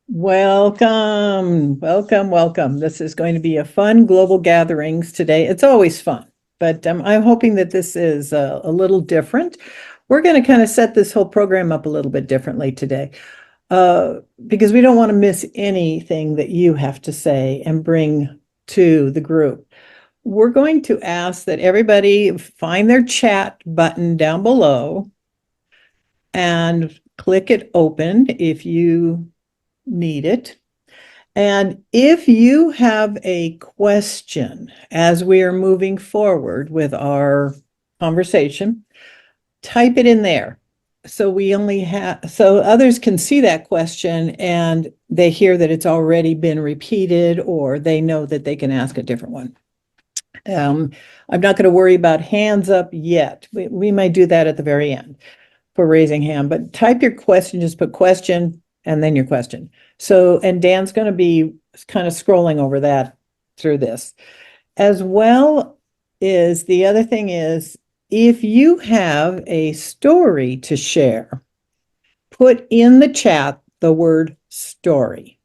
Welcome, welcome, welcome. This is going to be a fun global gatherings today. It's always fun, but I'm hoping that this is a little different. We're going to kind of set this whole program up a little bit differently today, uh, because we don't want to miss anything that you have to say and bring to the group. We're going to ask that everybody find their chat button down below and click it open if you need it. And if you have a question as we are moving forward with our conversation, type it in there. So others can see that question and they hear that it's already been repeated, or they know that they can ask a different one. Um, I'm not going to worry about hands up yet. We might do that at the very end for raising hand, but type your question, just put question and then your question. So, and Dan's going to be kind of scrolling over that through this. As well as the other thing is, if you have a story to share, put in the chat the word story.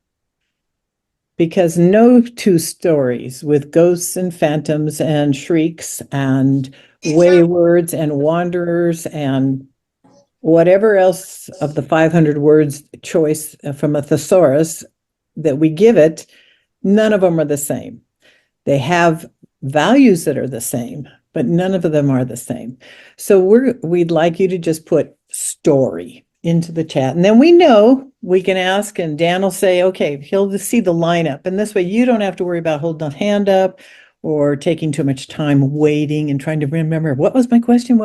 Because no two stories with ghosts and phantoms and shrieks and waywards and wanderers and whatever else of the 500 words choice from a thesaurus that we give it, none of them are the same. They have values that are the same, but none of them are the same. So we'd like you to just put story into the chat. And then we know we can ask, and Dan will say, okay, he'll just see the lineup. And this way you don't have to worry about holding a hand up or taking too much time waiting and trying to remember what was my question,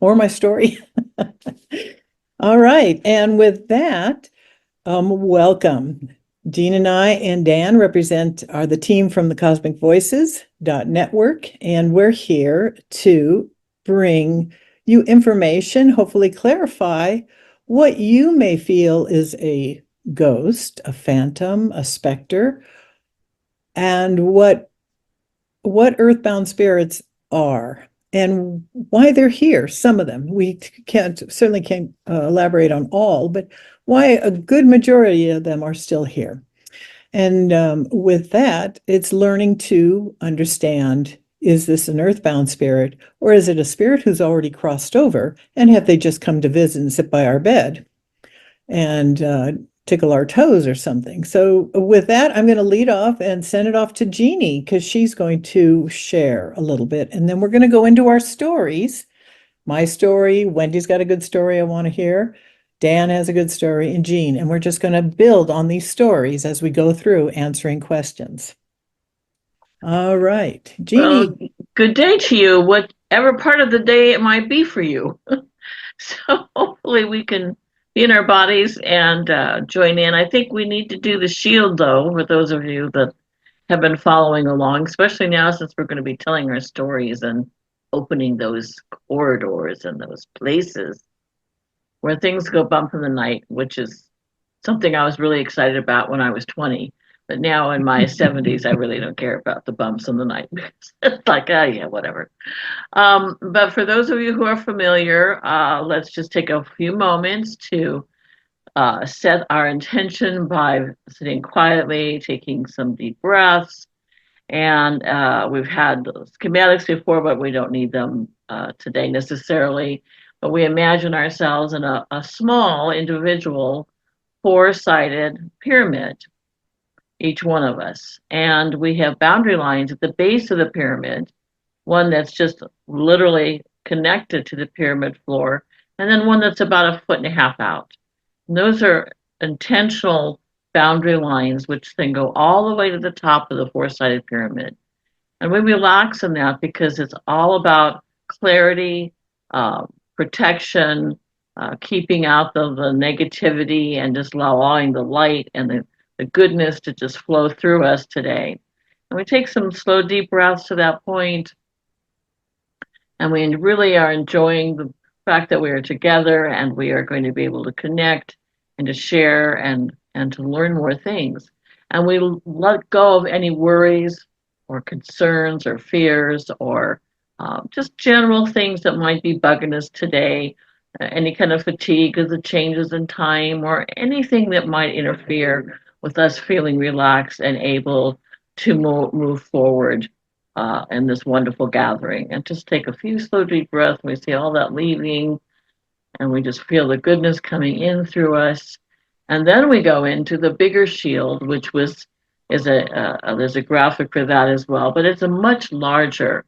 or my story. All right. And with that, welcome. Jeanne and I and Dan are the team from the Cosmic Voices Network, and we're here to bring you information, hopefully clarify what you may feel is a ghost, a phantom, a specter, and what earthbound spirits are and why they're here. Some of them we certainly can't elaborate on all, but why a good majority of them are still here. And with that, it's learning to understand, is this an earthbound spirit, or is it a spirit who's already crossed over, and have they just come to visit and sit by our bed and tickle our toes or something? So with that, I'm going to lead off and send it off to Jeannie, because she's going to share a little bit. And then we're going to go into our stories. My story, Wendy's got a good story I want to hear. Dan has a good story, and Jeanne. And we're just going to build on these stories as we go through answering questions. All right, Well, Jeannie. good day to you, whatever part of the day it might be for you. So hopefully we can be in our bodies and join in. I think we need to do the shield, though, for those of you that have been following along, especially now since we're going to be telling our stories and opening those corridors and those places where things go bump in the night, which is something I was really excited about when I was 20. But now in my 70s, I really don't care about the bumps in the night because it's like, oh, yeah, whatever. But for those of you who are familiar, let's just take a few moments to set our intention by sitting quietly, taking some deep breaths. And we've had schematics before, but we don't need them today necessarily. But we imagine ourselves in a small individual four-sided pyramid, each one of us. And we have boundary lines at the base of the pyramid, one that's just literally connected to the pyramid floor, and then one that's about a foot and a half out. And those are intentional boundary lines, which then go all the way to the top of the four-sided pyramid. And we relax in that because it's all about clarity, uh, protection, keeping out the negativity, and just allowing the light and the goodness to just flow through us today. And we take some slow, deep breaths to that point, and we really are enjoying the fact that we are together and we are going to be able to connect and to share and to learn more things. And we let go of any worries or concerns or fears or just general things that might be bugging us today. any kind of fatigue of the changes in time or anything that might interfere with us feeling relaxed and able to move forward in this wonderful gathering. And just take a few slow, deep breaths. We see all that leaving, and we just feel the goodness coming in through us. And then we go into the bigger shield, which is there's a graphic for that as well, but it's a much larger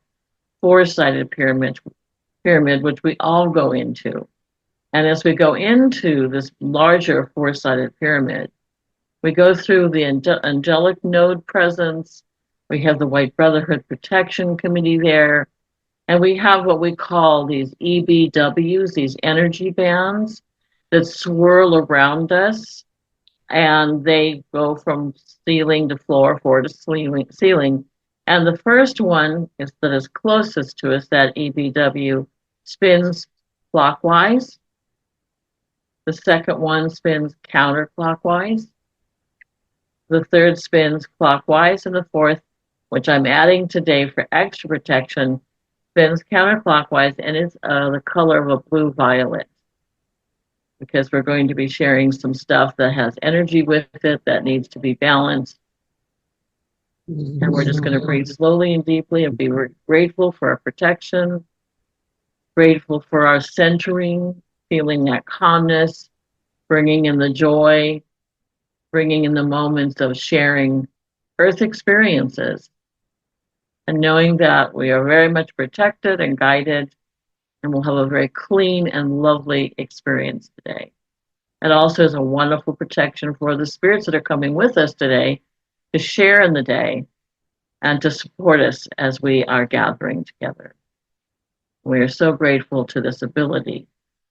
four-sided pyramid, which we all go into. And as we go into this larger four-sided pyramid, we go through the angelic node presence. We have the White Brotherhood Protection Committee there. And we have what we call these EBWs, these energy bands that swirl around us. And they go from ceiling to floor, floor to ceiling. And the first one that is closest to us, that EBW, spins clockwise. The second one spins counterclockwise. The third spins clockwise. And the fourth, which I'm adding today for extra protection, spins counterclockwise, and it's the color of a blue-violet, because we're going to be sharing some stuff that has energy with it that needs to be balanced. And we're just going to breathe slowly and deeply and be grateful for our protection, grateful for our centering, feeling that calmness, bringing in the joy, bringing in the moments of sharing earth experiences, and knowing that we are very much protected and guided, and we'll have a very clean and lovely experience today. It also is a wonderful protection for the spirits that are coming with us today to share in the day and to support us as we are gathering together. We are so grateful to this ability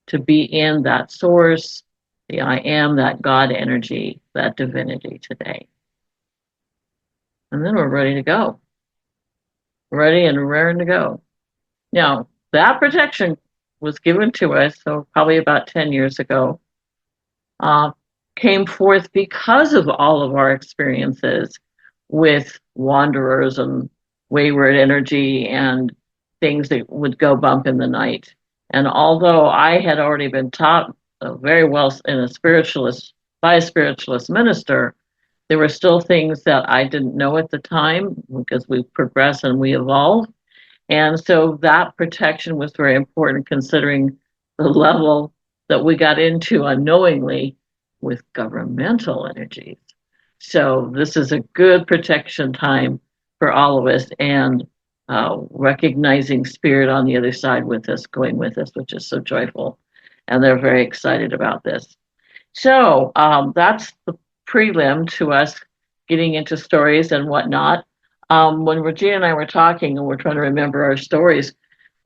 to be in that source, the I am, that God energy, that divinity today. And then we're ready to go. Ready and raring to go. Now, that protection was given to us, so probably about 10 years ago, came forth because of all of our experiences with wanderers and wayward energy and things that would go bump in the night. And although I had already been taught very well by a spiritualist minister, there were still things that I didn't know at the time, because we progress and we evolve. And so that protection was very important, considering the level that we got into unknowingly with governmental energies. So this is a good protection time for all of us, and recognizing spirit on the other side with us, going with us, which is so joyful. And they're very excited about this. So that's the prelim to us getting into stories and whatnot. When Regina and I were talking and we're trying to remember our stories,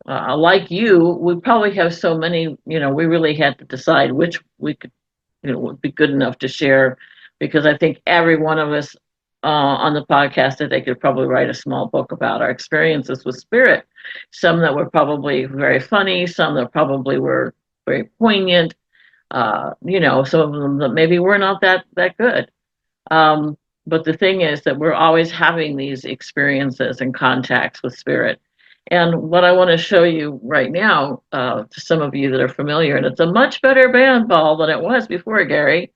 like you, we probably have so many, we really had to decide which we could, would be good enough to share, because I think every one of us on the podcast today could probably write a small book about our experiences with spirit. Some that were probably very funny, some that probably were very poignant, some of them that maybe were not that good. But the thing is that we're always having these experiences and contacts with spirit. And what I want to show you right now, to some of you that are familiar, and it's a much better band ball than it was before, Gary.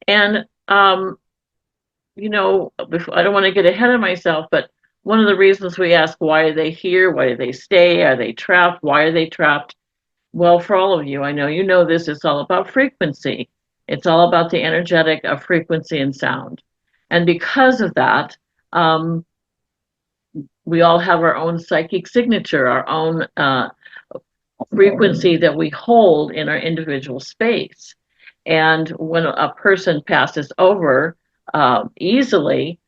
And, I don't want to get ahead of myself, but one of the reasons we ask, why are they here? Why do they stay? Are they trapped? Why are they trapped? Well, for all of you, I know you know this, it's all about frequency. It's all about the energetic of frequency and sound. And because of that, we all have our own psychic signature, our own frequency that we hold in our individual space. And when a person passes over easily,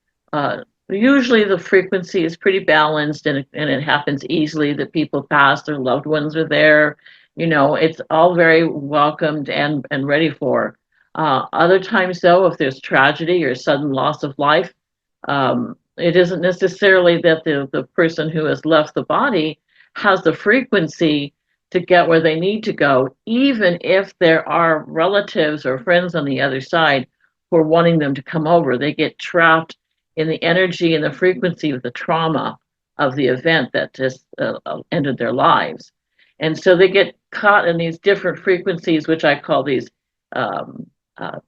usually the frequency is pretty balanced, and it happens easily that people pass, their loved ones are there. It's all very welcomed and ready for. Other times, though, if there's tragedy or sudden loss of life, it isn't necessarily that the person who has left the body has the frequency to get where they need to go, even if there are relatives or friends on the other side who are wanting them to come over. They get trapped in the energy and the frequency of the trauma of the event that just ended their lives. And so they get caught in these different frequencies, which I call these um, uh,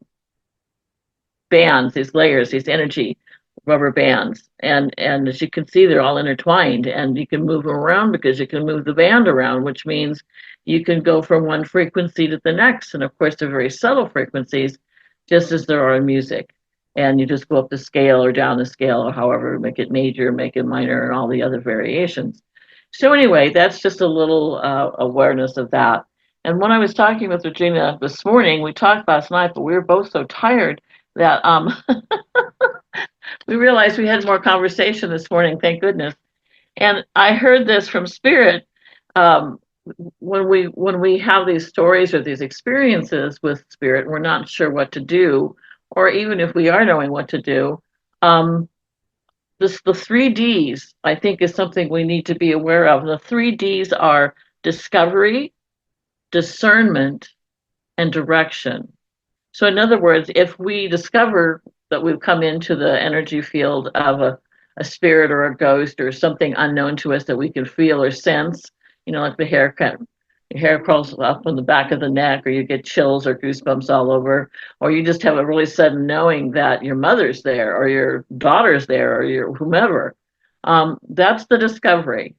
bands, these layers, these energy rubber bands. And as you can see, they're all intertwined, and you can move them around because you can move the band around, which means you can go from one frequency to the next. And of course, they're very subtle frequencies, just as there are in music. And you just go up the scale or down the scale, or however, make it major, make it minor, and all the other variations. So anyway, that's just a little awareness of that. And when I was talking with Regina this morning, we talked last night, but we were both so tired that we realized we had more conversation this morning, thank goodness. And I heard this from Spirit. Um, when we have these stories or these experiences with Spirit, we're not sure what to do, or even if we are knowing what to do, um, the 3Ds, I think, is something we need to be aware of. The 3Ds are discovery, discernment, and direction. So in other words, if we discover that we've come into the energy field of a spirit or a ghost or something unknown to us that we can feel or sense, like your hair crawls up on the back of the neck, or you get chills or goosebumps all over, or you just have a really sudden knowing that your mother's there or your daughter's there or your whomever, that's the discovery.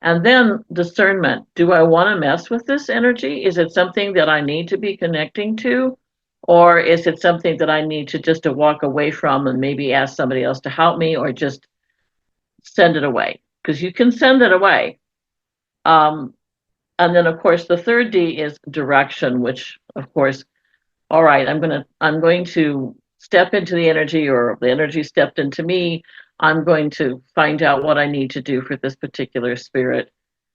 And then discernment. Do I want to mess with this energy? Is it something that I need to be connecting to? Or is it something that I need to walk away from and maybe ask somebody else to help me, or just send it away? Because you can send it away. And then of course the third D is direction, which of course, all right, I'm going to step into the energy, or the energy stepped into me. I'm going to find out what I need to do for this particular spirit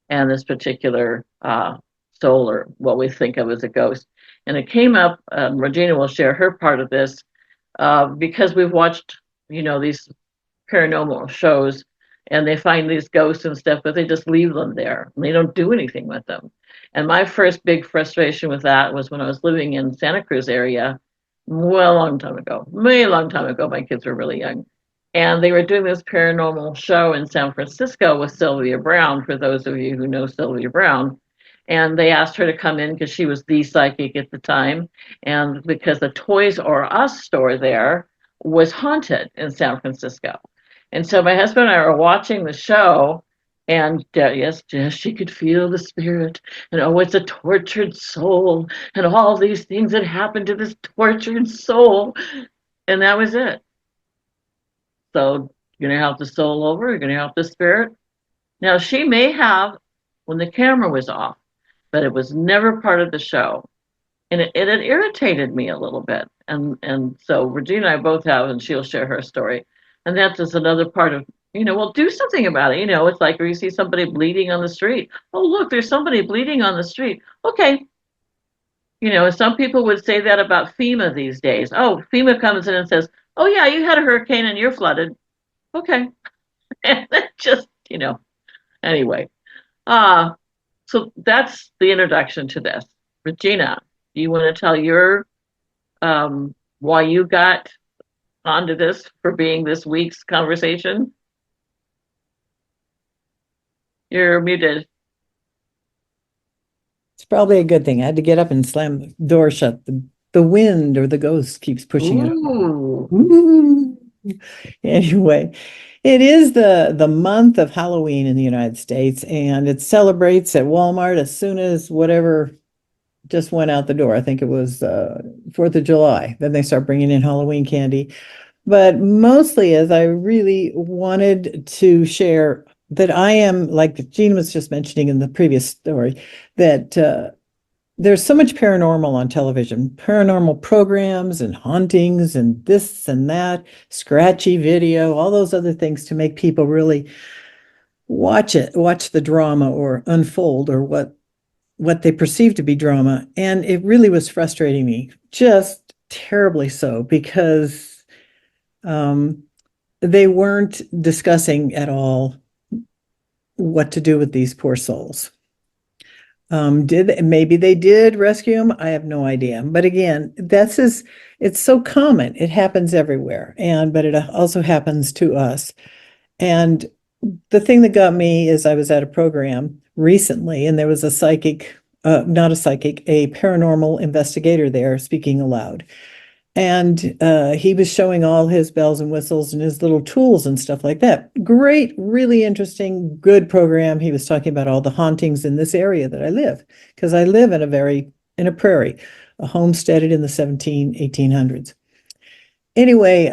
and this particular soul, or what we think of as a ghost. And it came up, Regina will share her part of this, because we've watched, these paranormal shows, and they find these ghosts and stuff, but they just leave them there. And they don't do anything with them. And my first big frustration with that was when I was living in Santa Cruz area, well, a long time ago, way long time ago. My kids were really young. And they were doing this paranormal show in San Francisco with Sylvia Brown, for those of you who know Sylvia Brown. And they asked her to come in because she was the psychic at the time. And because the Toys R Us store there was haunted in San Francisco. And so my husband and I were watching the show, and yes, she could feel the spirit. And oh, it's a tortured soul, and all these things that happened to this tortured soul. And that was it. So you're going to help the soul over, you're going to help the spirit. Now, she may have when the camera was off, but it was never part of the show. And it irritated me a little bit. And so Regina and I both have, and she'll share her story. And that's just another part of, well, do something about it. It's like where you see somebody bleeding on the street. Oh, look, there's somebody bleeding on the street. Okay. Some people would say that about FEMA these days. Oh, FEMA comes in and says, oh, yeah, you had a hurricane and you're flooded. Okay. And then just, anyway. So that's the introduction to this. Regina, do you want to tell your why you got onto this for being this week's conversation? You're muted. It's probably a good thing. I had to get up and slam the door shut. The wind or the ghost keeps pushing it. Ooh. Anyway, it is the month of Halloween in the United States, and it celebrates at Walmart as soon as whatever just went out the door. I think it was 4th of July. Then they start bringing in Halloween candy. But mostly, as I really wanted to share that I am, like Jeanne was just mentioning in the previous story, that there's so much paranormal on television, paranormal programs and hauntings and this and that, scratchy video, all those other things to make people really watch the drama or unfold, or what they perceive to be drama. And it really was frustrating me, just terribly so, because they weren't discussing at all what to do with these poor souls. Maybe they did rescue them? I have no idea. But again, it's so common. It happens everywhere. But it also happens to us. And the thing that got me is I was at a program recently, and there was a psychic not a psychic, a paranormal investigator there speaking aloud. And he was showing all his bells and whistles and his little tools and stuff like that. Great, really interesting, good program. He was talking about all the hauntings in this area that I live, because I live in a prairie, homesteaded in the 1800s. Anyway,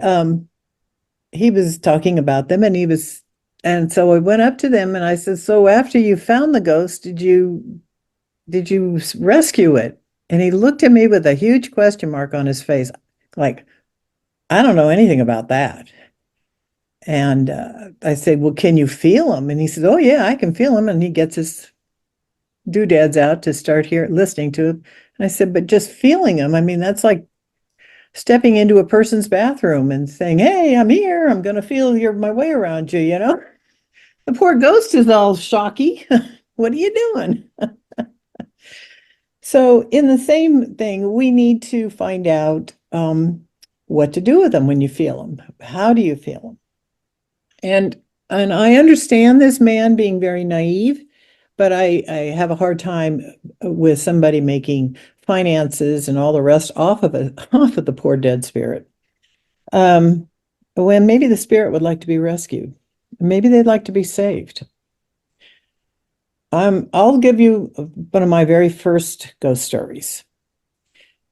he was talking about them, and so I went up to them and I said, so after you found the ghost, did you rescue it? And he looked at me with a huge question mark on his face, like, I don't know anything about that. And I said, well, can you feel him? And he said, oh yeah, I can feel him. And he gets his doodads out to start listening to him. And I said, but just feeling him, I mean, that's like stepping into a person's bathroom and saying, hey, I'm here, I'm going to feel my way around you, you know? The poor ghost is all shocky. What are you doing? So in the same thing, we need to find out what to do with them when you feel them. How do you feel them? And I understand this man being very naive, but I have a hard time with somebody making finances and all the rest off of the poor dead spirit. When maybe the spirit would like to be rescued. Maybe they'd like to be saved. I'll give you one of my very first ghost stories.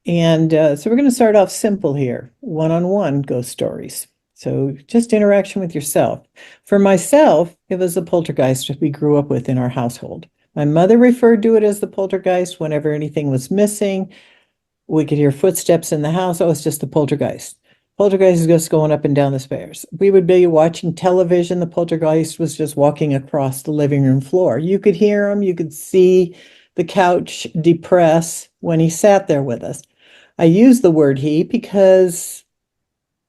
And so we're going to start off simple here, one-on-one ghost stories. So just interaction with yourself. For myself, it was the poltergeist we grew up with in our household. My mother referred to it as the poltergeist whenever anything was missing. We could hear footsteps in the house. Oh, it's just the poltergeist. Poltergeist is just going up and down the stairs. We would be watching television. The poltergeist was just walking across the living room floor. You could hear him. You could see the couch depress when he sat there with us. I use the word he because,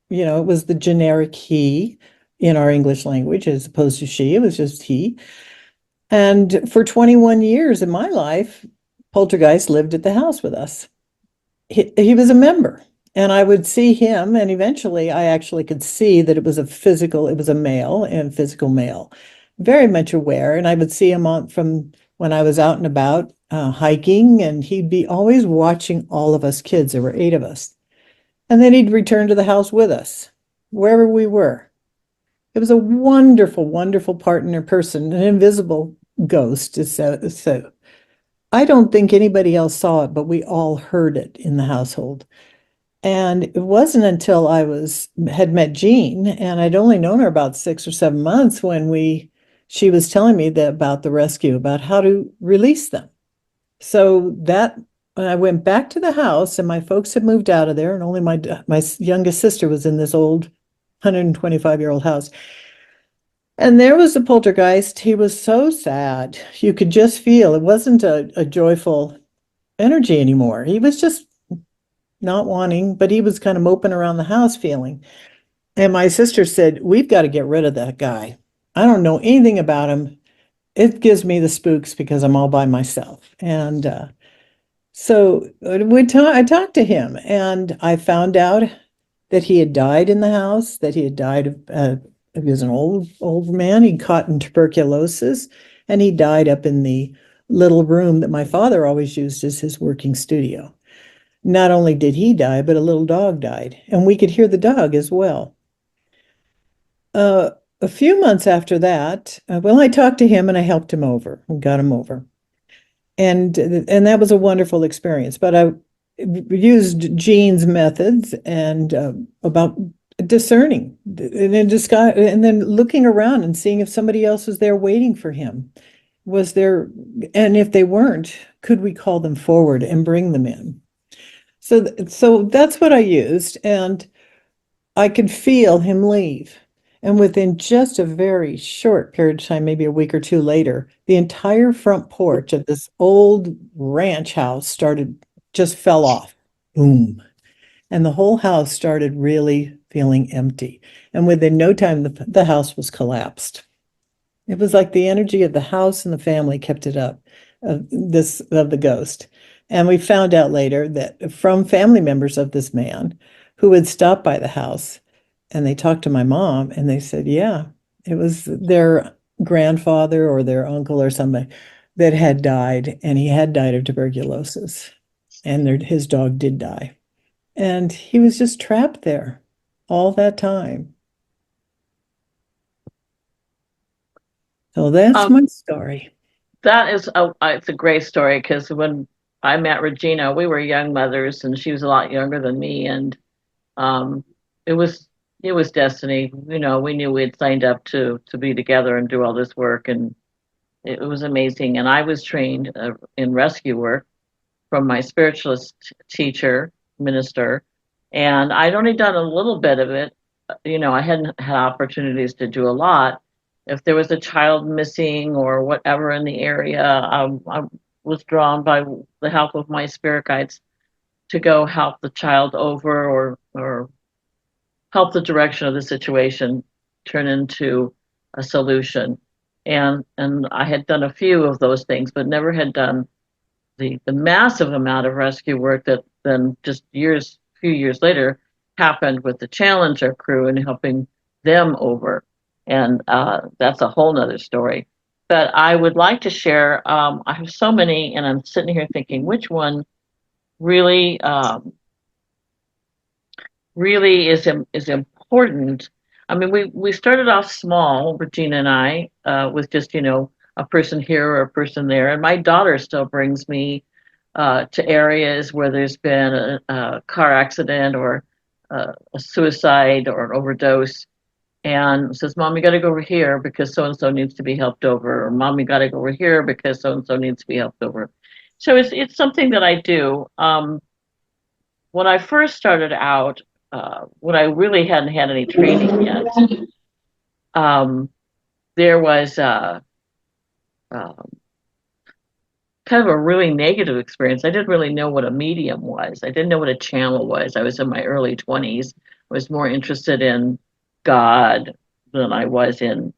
it was the generic he in our English language as opposed to she. It was just he. And for 21 years in my life, poltergeist lived at the house with us. He was a member. And I would see him, and eventually I actually could see that it was a male and physical male, very much aware. And I would see him from when I was out and about hiking, and he'd be always watching all of us kids. There were 8 of us. And then he'd return to the house with us, wherever we were. It was a wonderful, wonderful person, an invisible ghost. So I don't think anybody else saw it, but we all heard it in the household. And it wasn't until I had met Jeanne, and I'd only known her about 6 or 7 months when she was telling me about the rescue, about how to release them. So when I went back to the house, and my folks had moved out of there, and only my youngest sister was in this old 125-year-old house. And there was the poltergeist. He was so sad. You could just feel it wasn't a joyful energy anymore. He was just not wanting, but he was kind of moping around the house feeling. And my sister said, we've got to get rid of that guy. I don't know anything about him. It gives me the spooks because I'm all by myself. And so I talked to him, and I found out that he had died in the house, that he had died he was an old man. He'd caught in tuberculosis, and he died up in the little room that my father always used as his working studio. Not only did he die, but a little dog died, and we could hear the dog as well. A few months after that, I talked to him and I helped him over and got him over. And that was a wonderful experience. But I used Jeanne's methods and about discerning and then looking around and seeing if somebody else was there waiting for him. Was there, and if they weren't, could we call them forward and bring them in? So that's what I used, and I could feel him leave. And within just a very short period of time, maybe a week or 2 later, the entire front porch of this old ranch house just fell off. Boom. And the whole house started really feeling empty. And within no time, the house was collapsed. It was like the energy of the house and the family kept it up, of the ghost. And we found out later that from family members of this man who had stopped by the house, and they talked to my mom, and they said, yeah, it was their grandfather or their uncle or somebody that had died, and he had died of tuberculosis, and his dog did die. And he was just trapped there all that time. So that's Um, my story. that is it's a great story because when I met Regina, we were young mothers, and she was a lot younger than me, and um, it was it was destiny. You know, we knew we had signed up to be together and do all this work, and it was amazing. And I was trained in rescue work from my spiritualist teacher, minister, and I'd only done a little bit of it. You know, I hadn't had opportunities to do a lot. If there was a child missing or whatever in the area, I was drawn by the help of my spirit guides to go help the child over or help the direction of the situation turn into a solution. And I had done a few of those things, but never had done the massive amount of rescue work that then just few years later happened with the Challenger crew and helping them over. And that's a whole nother story. But I would like to share, I have so many, and I'm sitting here thinking which one really, really is important. I mean, we started off small, Regina and I, with just, you know, a person here or a person there. And my daughter still brings me to areas where there's been a car accident or a suicide or an overdose, and says, "Mom, you got to go over here because so and so needs to be helped over," or "Mom, you got to go over here because so and so needs to be helped over." So it's something that I do. When I first started out, when I really hadn't had any training yet, um, there was um, kind of a really negative experience. I didn't really know what a medium was. I didn't know what a channel was. I was in my early 20s. I was more interested in God than I was in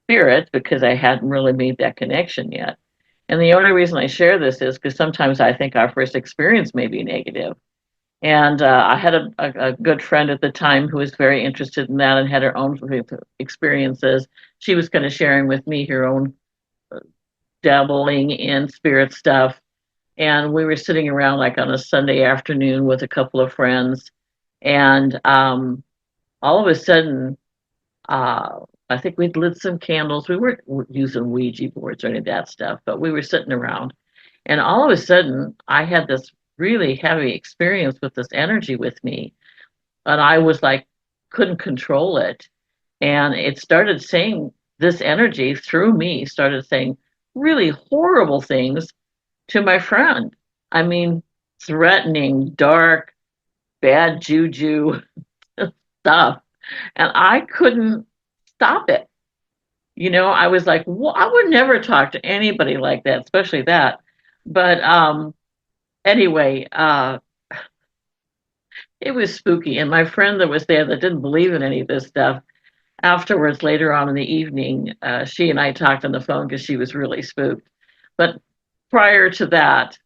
spirit because I hadn't really made that connection yet. And the only reason I share this is because sometimes I think our first experience may be negative. And I had a good friend at the time who was very interested in that and had her own experiences. She was kind of sharing with me her own dabbling in spirit stuff. And we were sitting around like on a Sunday afternoon with a couple of friends. And all of a sudden, I think we'd lit some candles. We weren't using Ouija boards or any of that stuff, but we were sitting around. And all of a sudden, I had this really heavy experience with this energy with me. And I was like, couldn't control it. And it started saying, this energy through me started saying really horrible things to my friend. I mean, threatening, dark, bad juju stuff. And I couldn't stop it. You know, I was like, well, I would never talk to anybody like that, especially that. But anyway, it was spooky. And my friend that was there that didn't believe in any of this stuff, afterwards, later on in the evening, she and I talked on the phone because she was really spooked. But prior to that,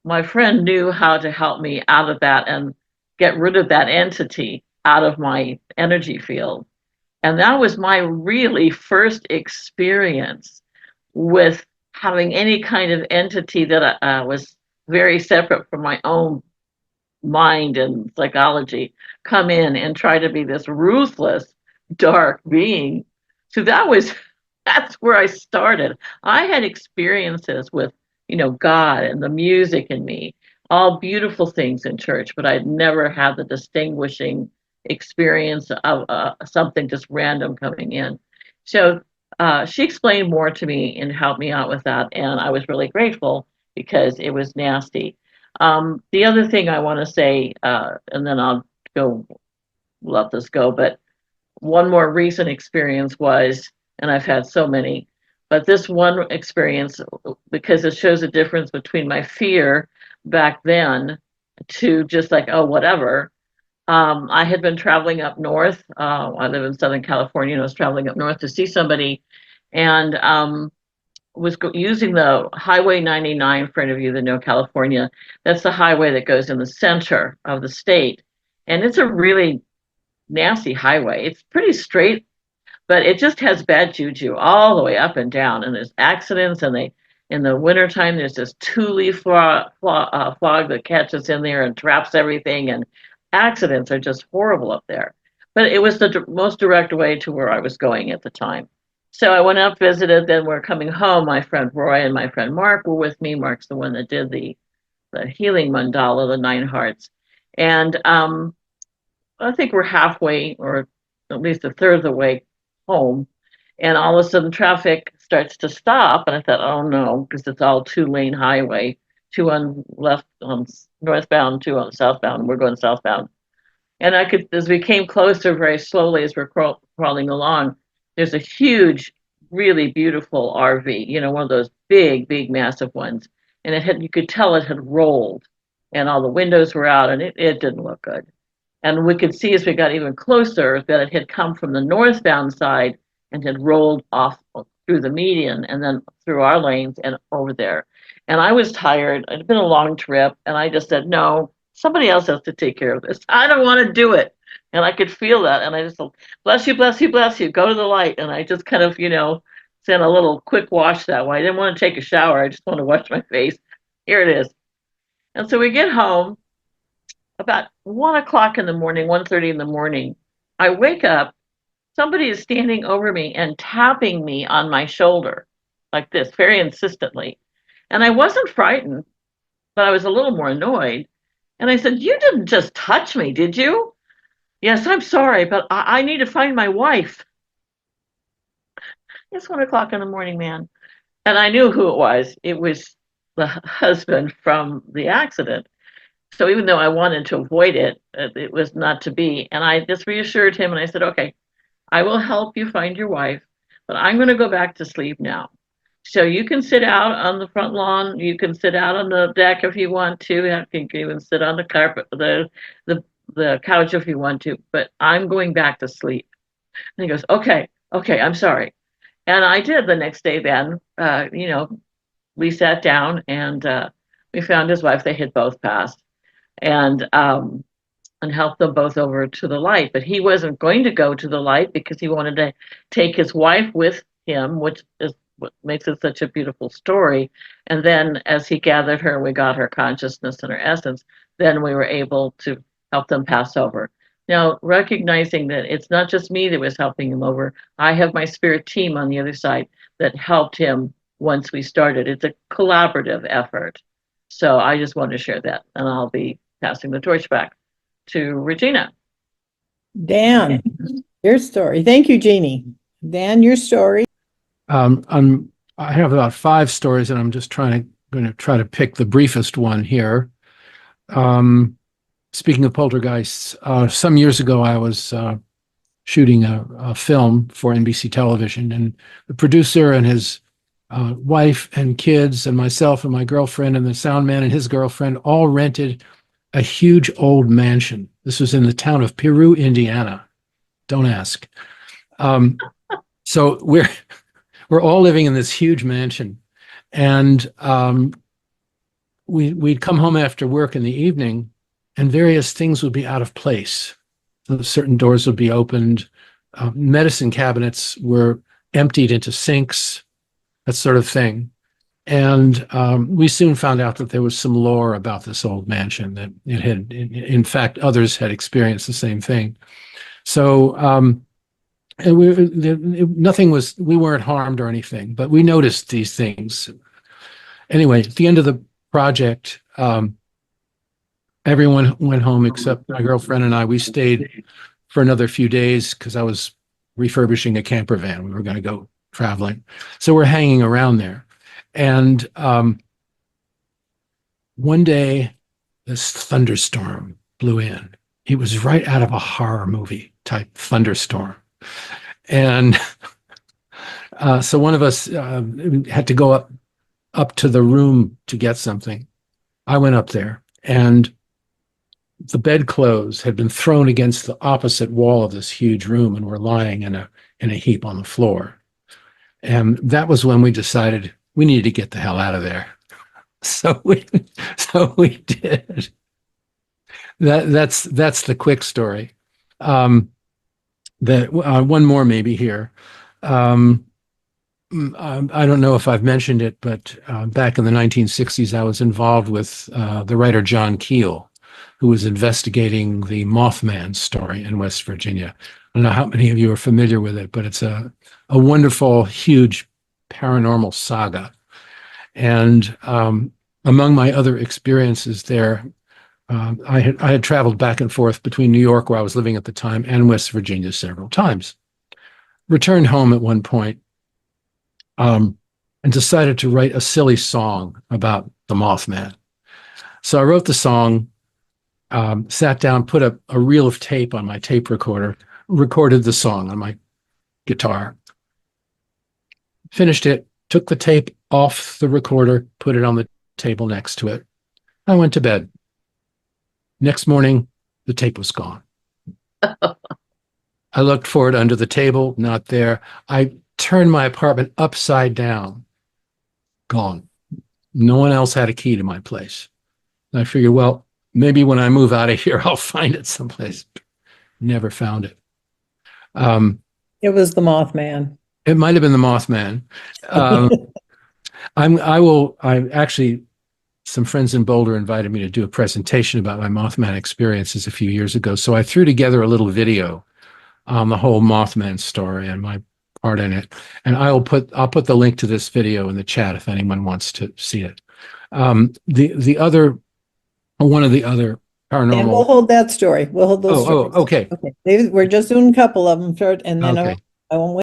my friend knew how to help me out of that and get rid of that entity out of my energy field. And that was my really first experience with having any kind of entity that was very separate from my own mind and psychology come in and try to be this ruthless, dark being. So that's where I started. I had experiences with, you know, God and the music in me, all beautiful things in church, but I'd never had the distinguishing experience of something just random coming in. So she explained more to me and helped me out with that, and I was really grateful because it was nasty. The other thing I want to say, and then I'll go let this go, but one more recent experience was, and I've had so many, but this one experience, because it shows a difference between my fear back then to just like, oh, whatever. I had been traveling up north. I live in Southern California, and I was traveling up north to see somebody, and was using the Highway 99 for any of you that know California. That's the highway that goes in the center of the state. And it's a really nasty highway. It's pretty straight, but it just has bad juju all the way up and down. And there's accidents, and in the wintertime, there's this two-leaf fog that catches in there and traps everything. And accidents are just horrible up there. But it was the most direct way to where I was going at the time. So I went up, visited. Then we're coming home. My friend Roy and my friend Mark were with me. Mark's the one that did the healing mandala, the 9 hearts. And I think we're halfway, or at least a third of the way home. And all of a sudden, traffic starts to stop. And I thought, oh no, because it's all two-lane highway, two on left on northbound, two on southbound. We're going southbound. And I could, as we came closer very slowly, as we're crawling along, there's a huge, really beautiful RV, one of those big, big, massive ones. And you could tell it had rolled, and all the windows were out, and it didn't look good. And we could see as we got even closer that it had come from the northbound side and had rolled off through the median and then through our lanes and over there. And I was tired. It had been a long trip. And I just said, no, somebody else has to take care of this. I don't want to do it. And I could feel that. And I just said, bless you, bless you, bless you. Go to the light. And I just kind of, sent a little quick wash that way. I didn't want to take a shower. I just wanted to wash my face. Here it is. And so we get home about 1 o'clock in the morning, 1:30 in the morning. I wake up. Somebody is standing over me and tapping me on my shoulder like this, very insistently. And I wasn't frightened, but I was a little more annoyed. And I said, you didn't just touch me, did you? Yes, I'm sorry, but I need to find my wife. It's 1 o'clock in the morning, man. And I knew who it was. It was the husband from the accident. So even though I wanted to avoid it, it was not to be. And I just reassured him, and I said, okay, I will help you find your wife, but I'm going to go back to sleep now. So you can sit out on the front lawn. You can sit out on the deck if you want to. You can even sit on the carpet, the couch if you want to, but I'm going back to sleep. And he goes, okay, I'm sorry. And I did the next day then, we sat down and we found his wife. They had both passed. And helped them both over to the light. But he wasn't going to go to the light because he wanted to take his wife with him, which is what makes it such a beautiful story. And then as he gathered her, we got her consciousness and her essence, then we were able to help them pass over. Now, recognizing that it's not just me that was helping him over, I have my spirit team on the other side that helped him once we started. It's a collaborative effort. So I just wanted to share that, and I'll be passing the torch back to Regina. Dan, your story. Thank you, Jeannie. Dan, your story. I have about 5 stories, and I'm just going to try to pick the briefest one here. Speaking of poltergeists, some years ago I was shooting a film for NBC television, and the producer and his wife and kids and myself and my girlfriend and the sound man and his girlfriend all rented a huge old mansion. This was in the town of Peru, Indiana. Don't ask. So we're all living in this huge mansion, and we'd come home after work in the evening, and various things would be out of place. So certain doors would be opened. Medicine cabinets were emptied into sinks, that sort of thing. And we soon found out that there was some lore about this old mansion, that it had, in fact, others had experienced the same thing. So and we weren't harmed or anything, but we noticed these things. Anyway, at the end of the project, everyone went home except my girlfriend and I. We stayed for another few days because I was refurbishing a camper van. We were going to go traveling. So we're hanging around there. And one day, this thunderstorm blew in. It was right out of a horror movie type thunderstorm. And so one of us had to go up to the room to get something. I went up there, and the bedclothes had been thrown against the opposite wall of this huge room and were lying in a heap on the floor. And that was when we decided we needed to get the hell out of there. So we did. That's the quick story. that one more maybe here. I don't know if I've mentioned it, but back in the 1960s, I was involved with the writer John Keel, who was investigating the Mothman story in West Virginia. I don't know how many of you are familiar with it, but it's a wonderful, huge paranormal saga. And among my other experiences there, I had traveled back and forth between New York, where I was living at the time, and West Virginia several times. Returned home at one point, and decided to write a silly song about the Mothman. So I wrote the song, sat down, put a reel of tape on my tape recorder, recorded the song on my guitar, finished it, took the tape off the recorder, put it on the table next to it. I went to bed. Next morning, the tape was gone. I looked for it under the table, not there. I turned my apartment upside down, gone. No one else had a key to my place. I figured, well, maybe when I move out of here, I'll find it someplace. Never found it. It was the Mothman. It might have been the Mothman. I actually, some friends in Boulder invited me to do a presentation about my Mothman experiences a few years ago. So I threw together a little video on the whole Mothman story and my part in it. And I'll put the link to this video in the chat if anyone wants to see it. One of the other paranormal. And we'll hold that story. We'll hold those stories. Okay. Okay. We're just doing a couple of them, and then Okay. I won't